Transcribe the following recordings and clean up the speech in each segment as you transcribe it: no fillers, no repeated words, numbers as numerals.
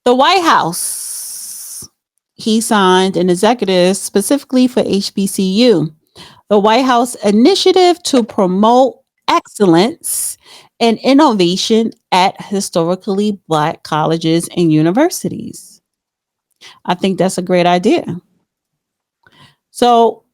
The White House, he signed an executive specifically for HBCU. The White House initiative to promote excellence and innovation at historically Black colleges and universities. I think that's a great idea. So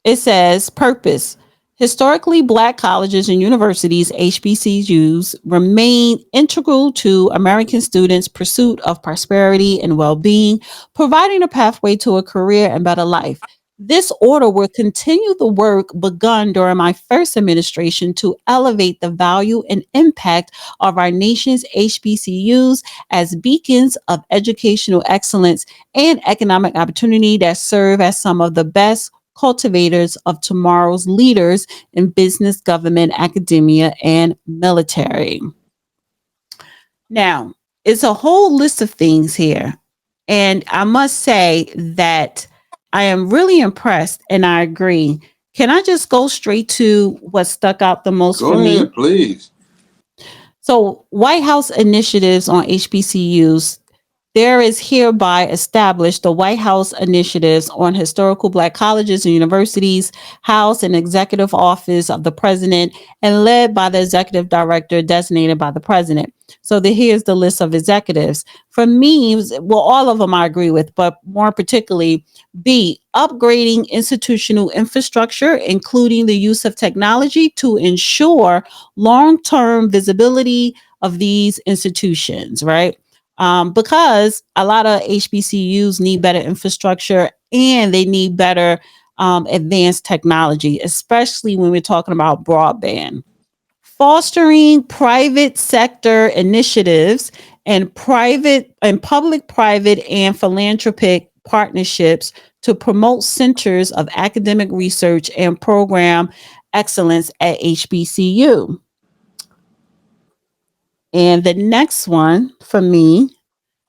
it says purpose. Historically Black colleges and universities, HBCUs, remain integral to American students' pursuit of prosperity and well being, providing a pathway to a career and better life. This order will continue the work begun during my first administration to elevate the value and impact of our nation's HBCUs as beacons of educational excellence and economic opportunity that serve as some of the best cultivators of tomorrow's leaders in business, government, academia, and military. Now, it's a whole list of things here. And I must say that I am really impressed and I agree. Can I just go straight to what stuck out the most Go for me? ahead, please. So, White House initiatives on HBCUs. There is hereby established the White House initiatives on historical Black colleges and universities, housed in the executive office of the president and led by the executive director designated by the president. So here's the list of executives. For me, well, all of them I agree with, but more particularly, B, upgrading institutional infrastructure, including the use of technology to ensure long term visibility of these institutions, right? Because a lot of HBCUs need better infrastructure and they need better advanced technology, especially when we're talking about broadband. Fostering private sector initiatives and public, private, and philanthropic partnerships to promote centers of academic research and program excellence at HBCU. And the next one for me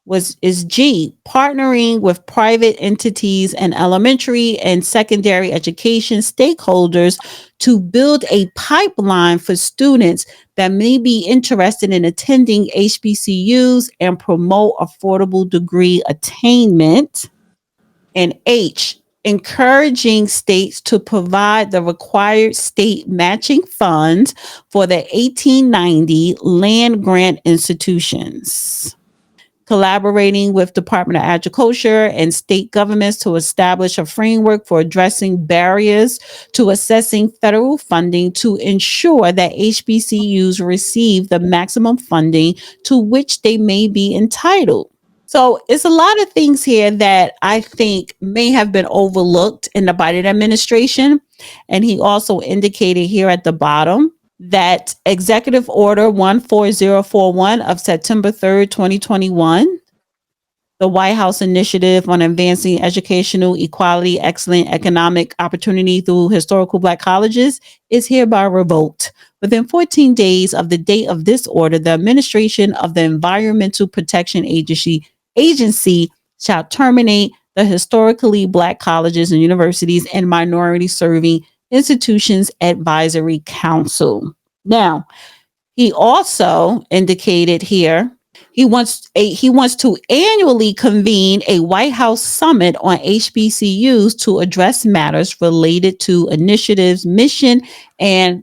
was is G, partnering with private entities and elementary and secondary education stakeholders to build a pipeline for students that may be interested in attending HBCUs and promote affordable degree attainment. And H, encouraging states to provide the required state matching funds for the 1890 land grant institutions, collaborating with Department of Agriculture and state governments to establish a framework for addressing barriers to accessing federal funding to ensure that HBCUs receive the maximum funding to which they may be entitled. So it's a lot of things here that I think may have been overlooked in the Biden administration. And he also indicated here at the bottom that Executive Order 14041 of September 3rd, 2021, the White House initiative on advancing educational equality, excellent economic opportunity through historical Black colleges, is hereby revoked. Within 14 days of the date of this order, the administration of the Environmental Protection Agency shall terminate the historically Black colleges and universities and minority serving institutions advisory council. Now, he also indicated here he wants to annually convene a White House summit on HBCUs to address matters related to initiatives, mission, and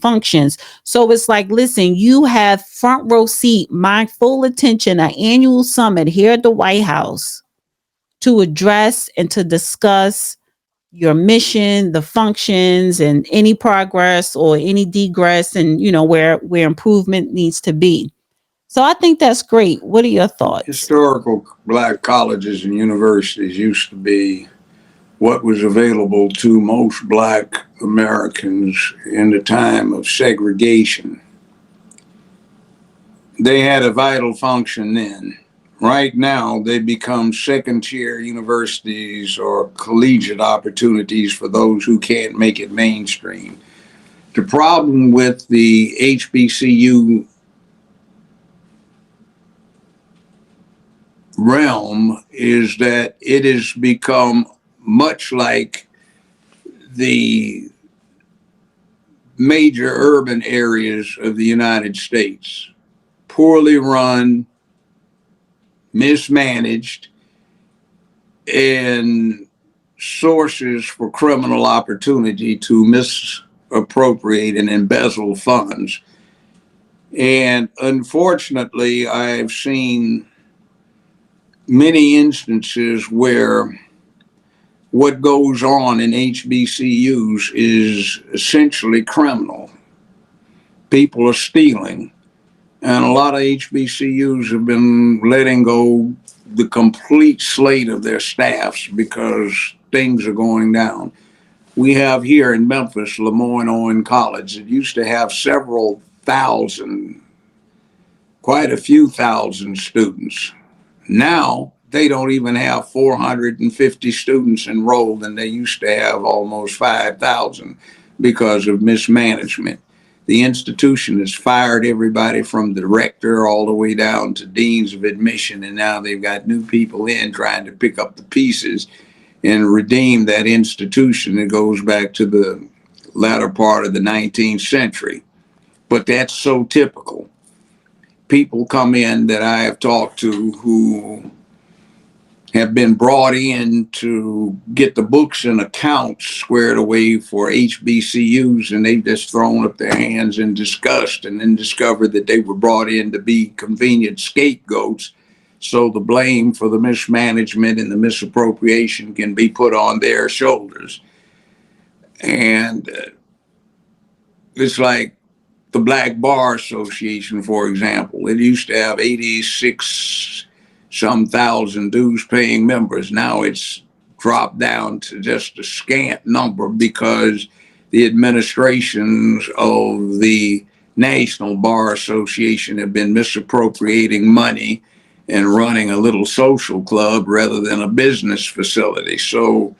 functions. So it's like, listen, you have front row seat, my full attention, an annual summit here at the White House to address and to discuss your mission, the functions, and any progress or any degress, and where improvement needs to be. So I think that's great. What are your thoughts? Historical Black colleges and universities used to be what was available to most Black Americans in the time of segregation. They had a vital function then. Right now, they become second tier universities or collegiate opportunities for those who can't make it mainstream. The problem with the HBCU realm is that it has become much like the major urban areas of the United States, poorly run, mismanaged, and sources for criminal opportunity to misappropriate and embezzle funds. And unfortunately, I've seen many instances where what goes on in HBCUs is essentially criminal. People are stealing, and a lot of HBCUs have been letting go the complete slate of their staffs because things are going down. We have here in Memphis, Lemoyne-Owen College. It used to have several thousand, quite a few thousand students. Now they don't even have 450 students enrolled, and they used to have almost 5,000 because of mismanagement. The institution has fired everybody from the director all the way down to deans of admission, and now they've got new people in trying to pick up the pieces and redeem that institution that goes back to the latter part of the 19th century. But that's so typical. People come in that I have talked to who have been brought in to get the books and accounts squared away for HBCUs, and they've just thrown up their hands in disgust and then discovered that they were brought in to be convenient scapegoats. So the blame for the mismanagement and the misappropriation can be put on their shoulders. And it's like the Black Bar Association, for example. It used to have 86 some thousand dues paying members. Now it's dropped down to just a scant number because the administrations of the National Bar Association have been misappropriating money and running a little social club rather than a business facility. So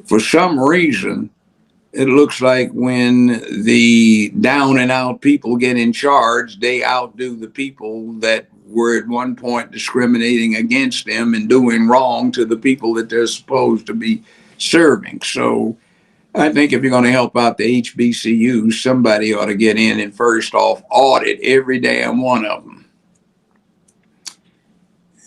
for some reason, it looks like when the down and out people get in charge, they outdo the people that were at one point discriminating against them and doing wrong to the people that they're supposed to be serving. So I think if you're going to help out the HBCUs, somebody ought to get in and first off audit every damn one of them.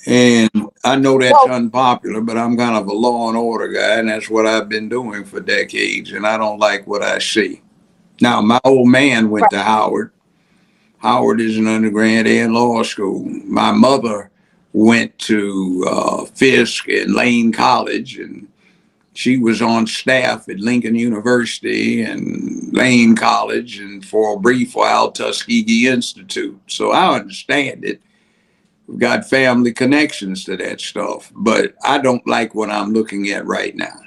And I know that's Well, unpopular, but I'm kind of a law and order guy, and that's what I've been doing for decades, and I don't like what I see. Now, my old man went to Howard. Howard is an undergrad and law school. My mother went to Fisk and Lane College, and she was on staff at Lincoln University and Lane College, and for a brief while, Tuskegee Institute. So I understand it. We've got family connections to that stuff, but I don't like what I'm looking at right now.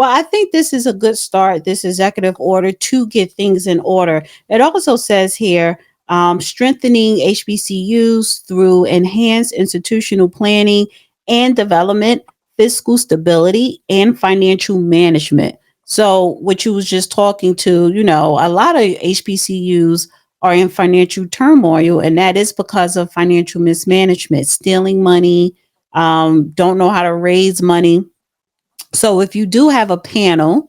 well, I think this is a good start, this executive order to get things in order. It also says here strengthening HBCUs through enhanced institutional planning and development, fiscal stability, and financial management. So, what you was just talking to, a lot of HBCUs are in financial turmoil, and that is because of financial mismanagement, stealing money, don't know how to raise money. So if you do have a panel,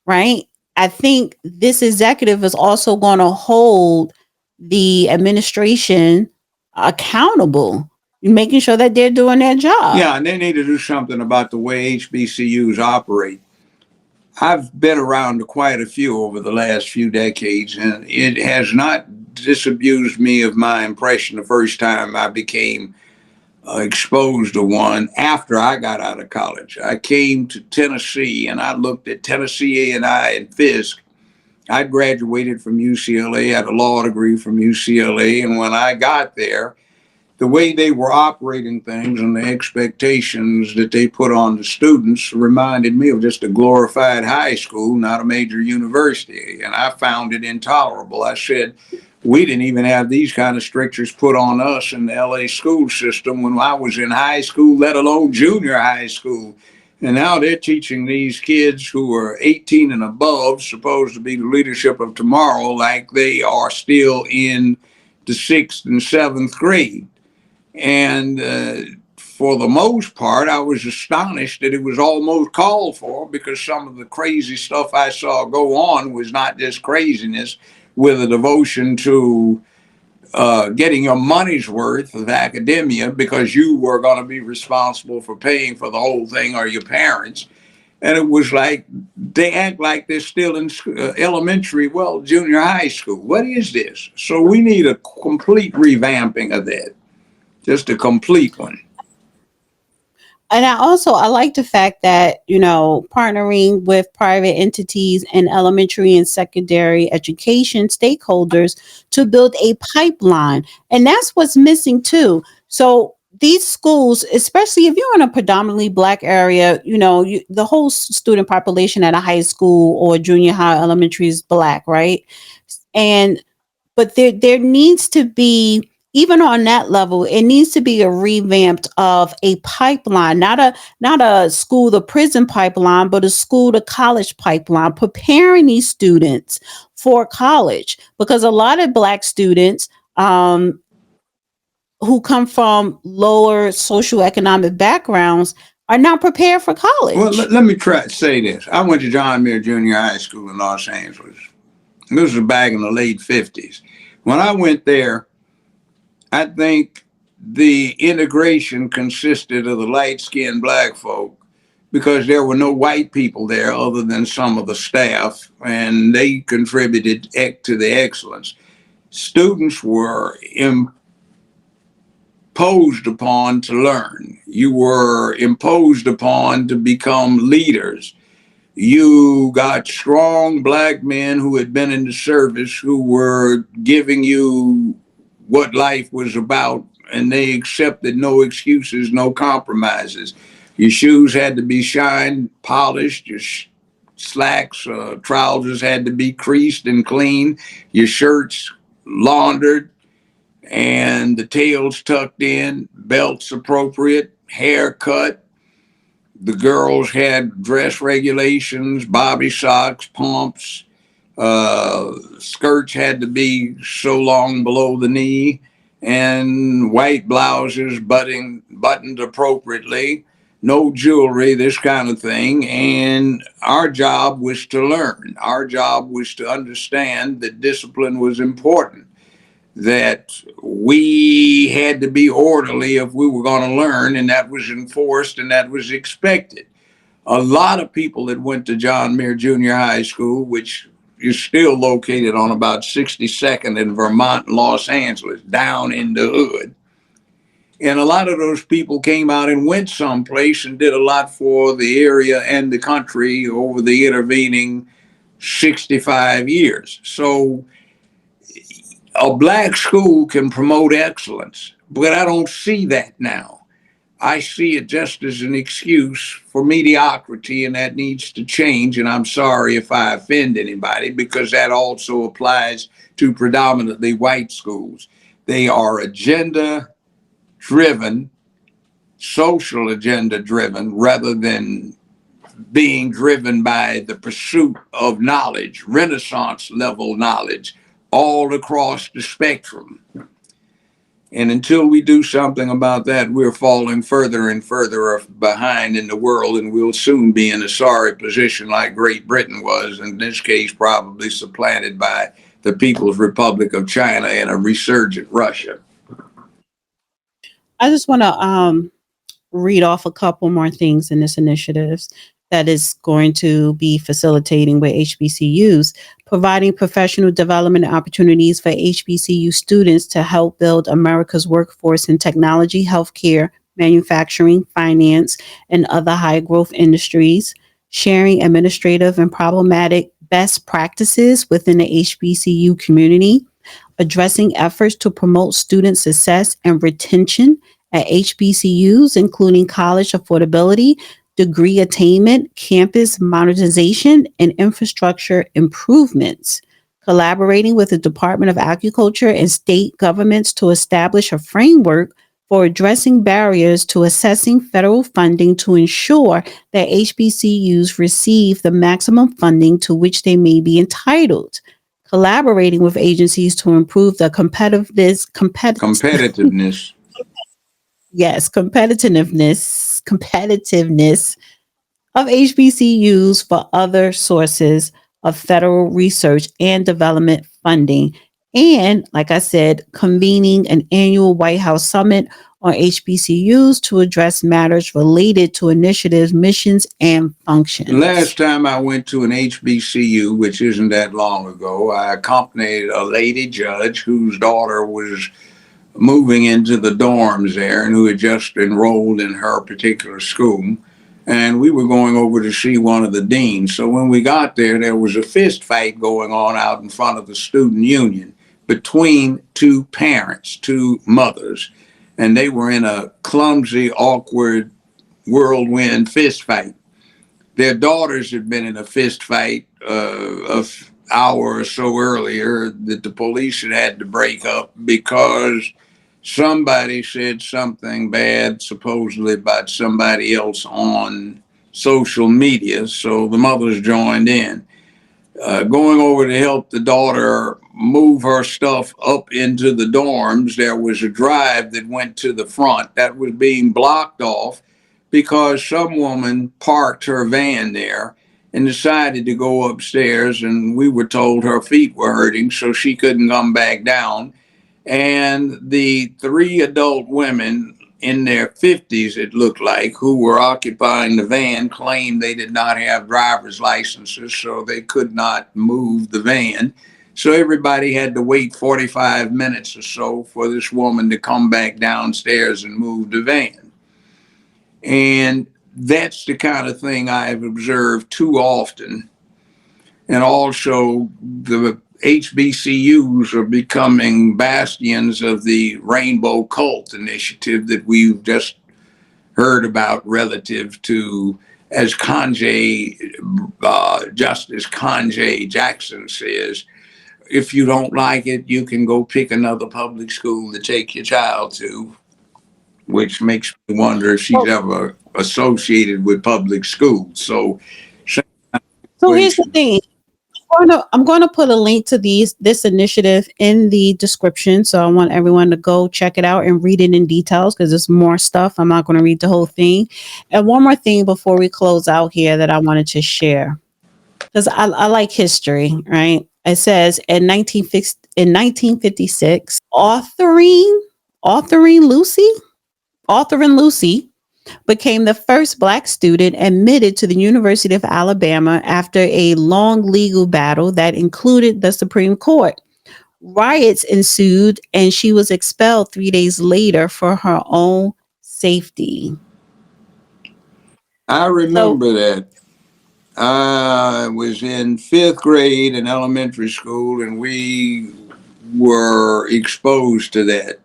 right, I think this executive is also going to hold the administration accountable, making sure that they're doing their job. Yeah, and they need to do something about the way HBCUs operate. I've been around to quite a few over the last few decades, and it has not disabused me of my impression the first time I became exposed to one after I got out of college. I came to Tennessee and I looked at Tennessee A&I and Fisk. I graduated from UCLA, had a law degree from UCLA, and when I got there, the way they were operating things and the expectations that they put on the students reminded me of just a glorified high school, not a major university. And I found it intolerable. I said, we didn't even have these kind of strictures put on us in the LA school system when I was in high school, let alone junior high school. And now they're teaching these kids who are 18 and above, supposed to be the leadership of tomorrow, like they are still in the sixth and seventh grade. And for the most part, I was astonished that it was almost called for because some of the crazy stuff I saw go on was not just craziness with a devotion to getting your money's worth of academia because you were going to be responsible for paying for the whole thing or your parents. And it was like they act like they're still in elementary, well, junior high school. What is this? So we need a complete revamping of that, just a complete one. And I like the fact that, partnering with private entities and elementary and secondary education stakeholders to build a pipeline. And that's what's missing too. So these schools, especially if you're in a predominantly black area, the whole student population at a high school or junior high elementary is black, right? And but there needs to be, even on that level, it needs to be a revamped of a pipeline, not a school to prison pipeline, but a school to college pipeline, preparing these students for college, because a lot of black students, who come from lower socioeconomic backgrounds, are not prepared for Well, college. let me try to say this. I went to John Muir Junior High School in Los Angeles. This was back in the late 50s. When I went there, I think the integration consisted of the light skinned black folk because there were no white people there other than some of the staff, and they contributed to the excellence. Students were imposed upon to learn, you were imposed upon to become leaders. You got strong black men who had been in the service who were giving you what life was about, and they accepted no excuses, no compromises. Your shoes had to be shined, polished. Your slacks, trousers had to be creased and clean. Your shirts laundered, and the tails tucked in, belts appropriate, hair cut. The girls had dress regulations, bobby socks, pumps. Skirts had to be so long below the knee, and white blouses buttoned appropriately. No jewelry, this kind of thing. And our job was to learn. Our job was to understand that discipline was important, that we had to be orderly if we were going to learn, and that was enforced and that was expected. A lot of people that went to John Muir Junior High School, which is still located on about 62nd in Vermont and Los Angeles, down in the hood. And a lot of those people came out and went someplace and did a lot for the area and the country over the intervening 65 years. So a black school can promote excellence, but I don't see that now. I see it just as an excuse for mediocrity, and that needs to change. And I'm sorry if I offend anybody, because that also applies to predominantly white schools. They are agenda driven, social agenda driven, rather than being driven by the pursuit of knowledge, Renaissance level knowledge, all across the spectrum. And until we do something about that, we're falling further and further behind in the world, and we'll soon be in a sorry position like Great Britain was, in this case, probably supplanted by the People's Republic of China and a resurgent Russia. I just want to read off a couple more things in this initiative that is going to be facilitating with HBCUs, providing professional development opportunities for HBCU students to help build America's workforce in technology, healthcare, manufacturing, finance, and other high growth industries, sharing administrative and problematic best practices within the HBCU community, addressing efforts to promote student success and retention at HBCUs, including college affordability, degree attainment, campus modernization, and infrastructure improvements. Collaborating with the Department of Agriculture and state governments to establish a framework for addressing barriers to accessing federal funding to ensure that HBCUs receive the maximum funding to which they may be entitled. Collaborating with agencies to improve the Competitiveness. yes, competitiveness of HBCUs for other sources of federal research and development funding, And like I said, convening an annual White House summit on HBCUs to address matters related to initiatives, missions, and functions. Last time I went to an HBCU, which isn't that long ago, I accompanied a lady judge whose daughter was moving into the dorms there and who had just enrolled in her particular school. And we were going over to see one of the deans. So when we got there, there was a fist fight going on out in front of the student union between two parents, two mothers. And they were in a clumsy, awkward, whirlwind fist fight. Their daughters had been in a fist fight an hour or so earlier that the police had to break up because somebody said something bad, supposedly about somebody else on social media. So the mothers joined in. Going over to help the daughter move her stuff up into the dorms, there was a drive that went to the front that was being blocked off because some woman parked her van there and decided to go upstairs, and we were told her feet were hurting, so she couldn't come back down. And the three adult women in their 50s, it looked like, who were occupying the van claimed they did not have driver's licenses, so they could not move the van. So everybody had to wait 45 minutes or so for this woman to come back downstairs and move the van. And that's the kind of thing I have observed too often. And also, the HBCUs are becoming bastions of the Rainbow Cult initiative that we've just heard about relative to, as Justice Kanjay Jackson says, if you don't like it, you can go pick another public school to take your child to, which makes me wonder if she's Well, ever associated with public schools. So, so here's the thing. I'm going to put a link to this initiative in the description. So I want everyone to go check it out and read it in details because there's more stuff. I'm not going to read the whole thing. And one more thing before we close out here that I wanted to share because I like history, right? It says in 1956, authoring Lucy, authoring Lucy became the first black student admitted to the University of Alabama after a long legal battle that included the Supreme Court. Riots ensued, and she was expelled 3 days later for her own safety. I So, remember that. I was in fifth grade in elementary school, and we were exposed to that.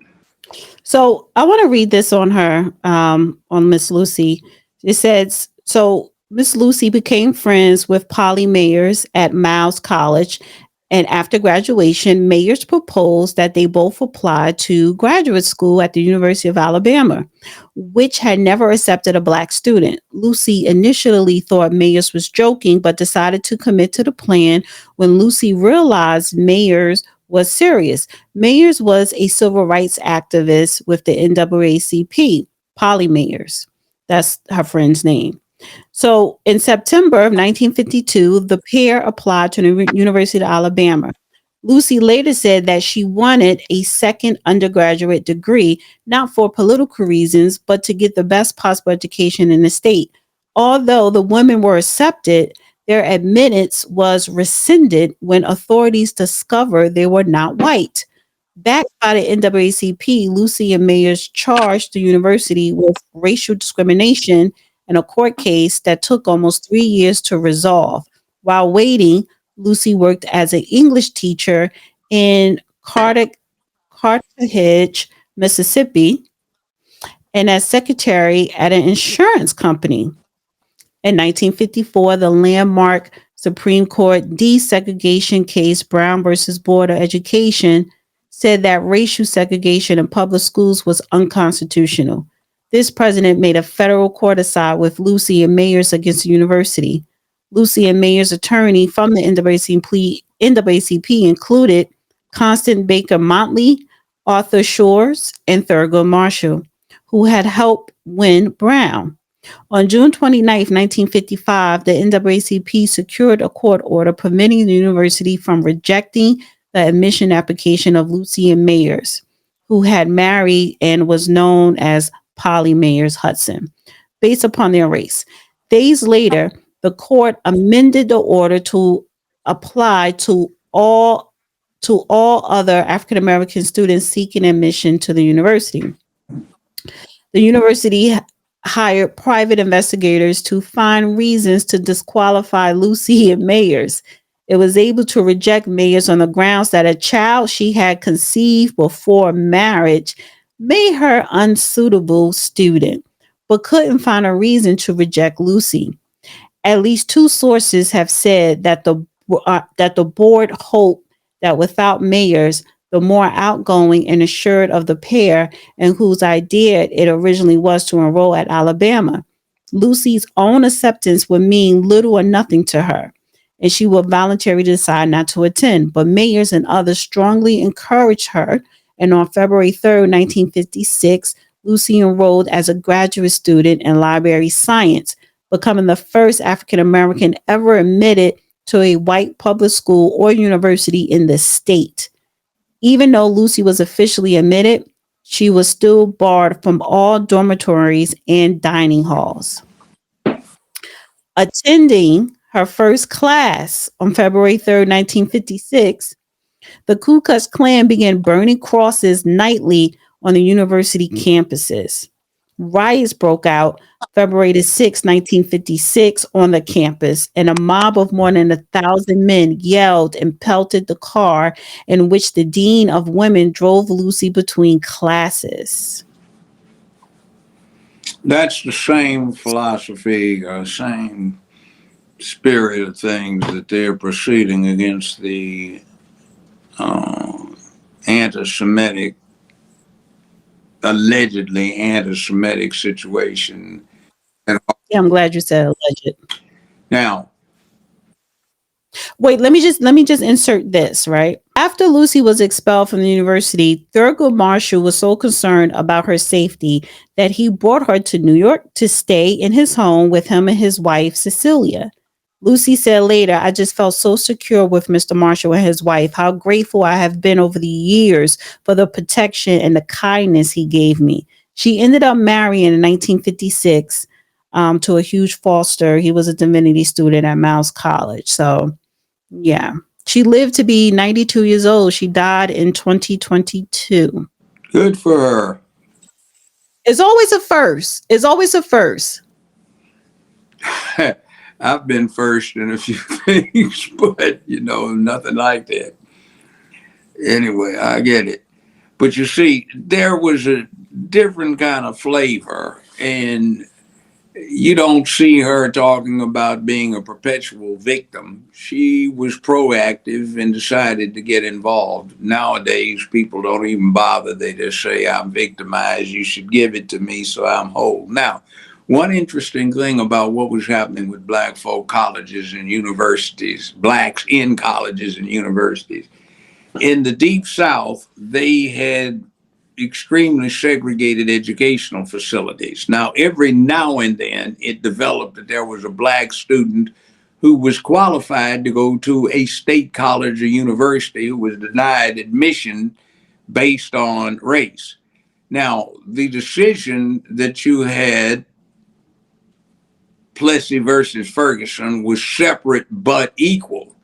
so I want to read this on her, on Miss Lucy. It says, so Miss Lucy became friends with Polly Mayers at Miles College. And after graduation, Mayers proposed that they both apply to graduate school at the University of Alabama, which had never accepted a black student. Lucy initially thought Mayers was joking, but decided to commit to the plan when Lucy realized Mayers was serious. Mayers was a civil rights activist with the NAACP, Polly Mayers. That's her friend's name. So in September of 1952, the pair applied to the University of Alabama. Lucy later said that she wanted a second undergraduate degree, not for political reasons, but to get the best possible education in the state. Although the women were accepted, their admittance was rescinded when authorities discovered they were not white. Backed by the NAACP, Lucy and Mayers charged the university with racial discrimination in a court case that took almost 3 years to resolve. While waiting, Lucy worked as an English teacher in Carthage, Mississippi, and as secretary at an insurance company. In 1954, the landmark Supreme Court desegregation case, Brown versus Board of Education, said that racial segregation in public schools was unconstitutional. This president made a federal court aside with Lucy and Mayers against the university. Lucy and Mayers' attorney from the NAACP included Constant Baker Motley, Arthur Shores, and Thurgood Marshall, who had helped win Brown. On June 29, 1955, the NAACP secured a court order permitting the university from rejecting the admission application of Lucy and Mayers, who had married and was known as Polly Mayers Hudson, based upon their race. Days later, the court amended the order to apply to all other African American students seeking admission to the university. The university hired private investigators to find reasons to disqualify Lucy and Mayers. It was able to reject Mayers on the grounds that a child she had conceived before marriage made her unsuitable student, but couldn't find a reason to reject Lucy. At least two sources have said that the board hoped that without mayors, the more outgoing and assured of the pair, and whose idea it originally was to enroll at Alabama, Lucy's own acceptance would mean little or nothing to her, and she would voluntarily decide not to attend. But mayors and others strongly encouraged her, and on February 3rd, 1956, Lucy enrolled as a graduate student in library science, becoming the first African American ever admitted to a white public school or university in the state. Even though Lucy was officially admitted, she was still barred from all dormitories and dining halls. Attending her first class on February 3rd, 1956, the Ku Klux Klan began burning crosses nightly on the university campuses. Riots broke out February 6, 1956, on the campus, and a mob of more than 1,000 men yelled and pelted the car in which the dean of women drove Lucy between classes. That's the same philosophy, same spirit of things that they're proceeding against the uh, anti-Semitic, allegedly anti-Semitic situation. And Yeah, I'm glad you said alleged. now, Wait, let me just insert this, right? After Lucy was expelled from the university, Thurgood Marshall was so concerned about her safety that he brought her to New York to stay in his home with him and his wife, Cecilia. Lucy said later, I just felt so secure with Mr. Marshall and his wife, how grateful I have been over the years for the protection and the kindness he gave me. She ended up marrying in 1956 to a Hugh Foster. He was a divinity student at Miles College. So, yeah. She lived to be 92 years old. She died in 2022. good for her. It's always a first. It's always a first. I've been first in a few things, but nothing like that. Anyway, I get it. But you see, there was a different kind of flavor, and you don't see her talking about being a perpetual victim. She was proactive and decided to get involved. Nowadays, people don't even bother. They just say, I'm victimized. You should give it to me so I'm whole. Now, one interesting thing about what was happening with black folk colleges and universities, blacks in colleges and universities, in the Deep South, they had extremely segregated educational facilities. Now, every now and then, it developed that there was a black student who was qualified to go to a state college or university who was denied admission based on race. Now, the decision that you had, Plessy versus Ferguson, was separate but equal.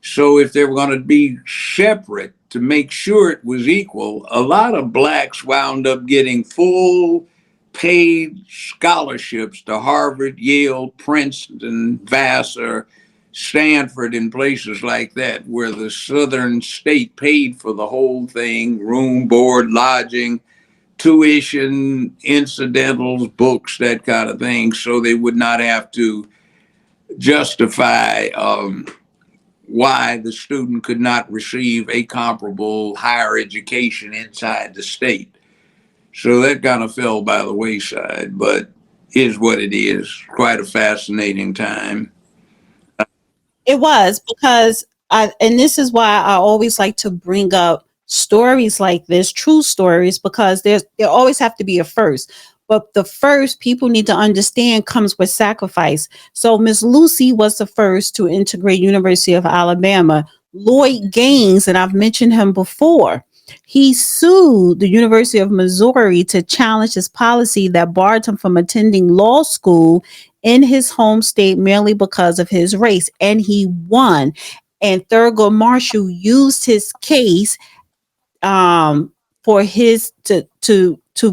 So if they were going to be separate to make sure it was equal, a lot of blacks wound up getting full paid scholarships to Harvard, Yale, Princeton, Vassar, Stanford, and places like that, where the Southern state paid for the whole thing: room, board, lodging, tuition, incidentals, books, that kind of thing, so they would not have to justify why the student could not receive a comparable higher education inside the state. So that kind of fell by the wayside, but is what it is. Quite a fascinating time. It was because and this is why I always like to bring up stories like this, true stories, because there always have to be a first. But the first people need to understand comes with sacrifice. So Miss Lucy was the first to integrate University of Alabama. Lloyd Gaines, and I've mentioned him before. He sued the University of Missouri to challenge his policy that barred him from attending law school in his home state merely because of his race. And he won. And Thurgood Marshall used his case for his to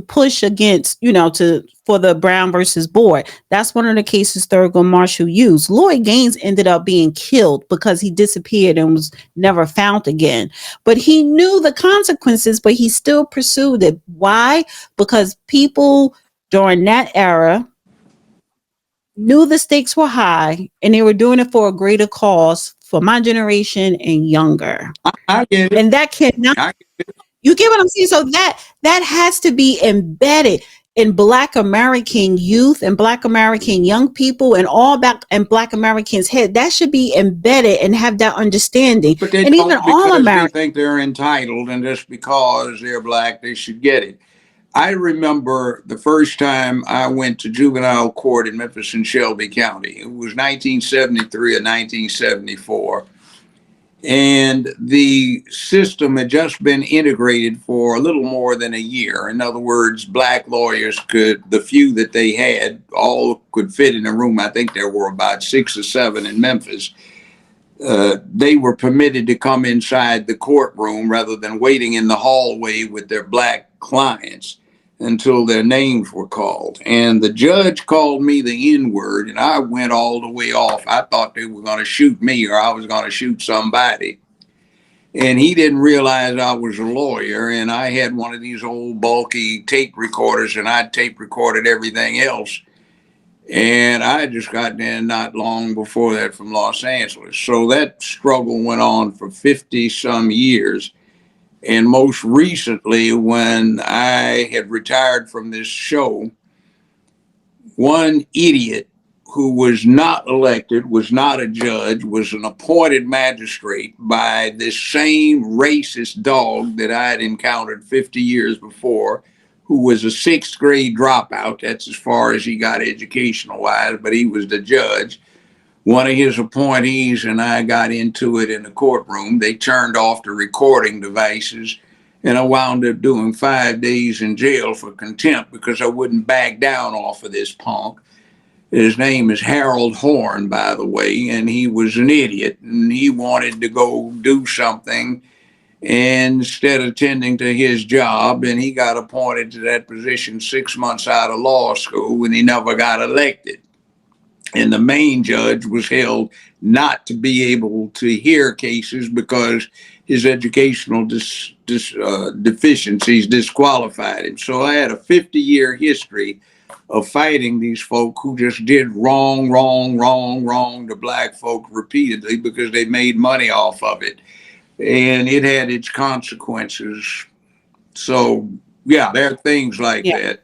push against, to for the Brown versus Board. That's one of the cases Thurgood Marshall used. Lloyd Gaines ended up being killed because he disappeared and was never found again. But he knew the consequences, but he still pursued it. Why? Because people during that era knew the stakes were high and they were doing it for a greater cause for my generation and younger. I get it. And that cannot, I, you get what I'm saying? So that has to be embedded in Black American youth and Black American young people and all back and Black Americans' head. That should be embedded and have that understanding. but they And even don't all because they Americans. think they're entitled, and just because they're black, they should get it. I remember the first time I went to juvenile court in Memphis and Shelby County. It was 1973 or 1974. And the system had just been integrated for a little more than a year. In other words, black lawyers could, the few that they had, all could fit in a room. I think there were about 6 or 7 in Memphis. They were permitted to come inside the courtroom rather than waiting in the hallway with their black clients until their names were called. And the judge called me the N word, and I went all the way off. I thought they were going to shoot me or I was going to shoot somebody. And he didn't realize I was a lawyer, and I had one of these old bulky tape recorders, and I tape recorded everything else. And I just got there not long before that from Los Angeles. So that struggle went on for 50 some years. And most recently, when I had retired from this show, one idiot who was not elected, was not a judge, was an appointed magistrate by this same racist dog that I had encountered 50 years before, who was a sixth grade dropout. That's as far as he got educational wise, but he was the judge. One of his appointees and I got into it in the courtroom. They turned off the recording devices, and I wound up doing 5 days in jail for contempt because I wouldn't back down off of this punk. His name is Harold Horn, by the way, and he was an idiot, and he wanted to go do something instead of tending to his job, and he got appointed to that position 6 months out of law school, and he never got elected. And the main judge was held not to be able to hear cases because his educational deficiencies disqualified him. So I had a 50-year history of fighting these folk who just did wrong, wrong, wrong, wrong to black folk repeatedly because they made money off of it. And it had its consequences. So, yeah, there are things like Yeah. that.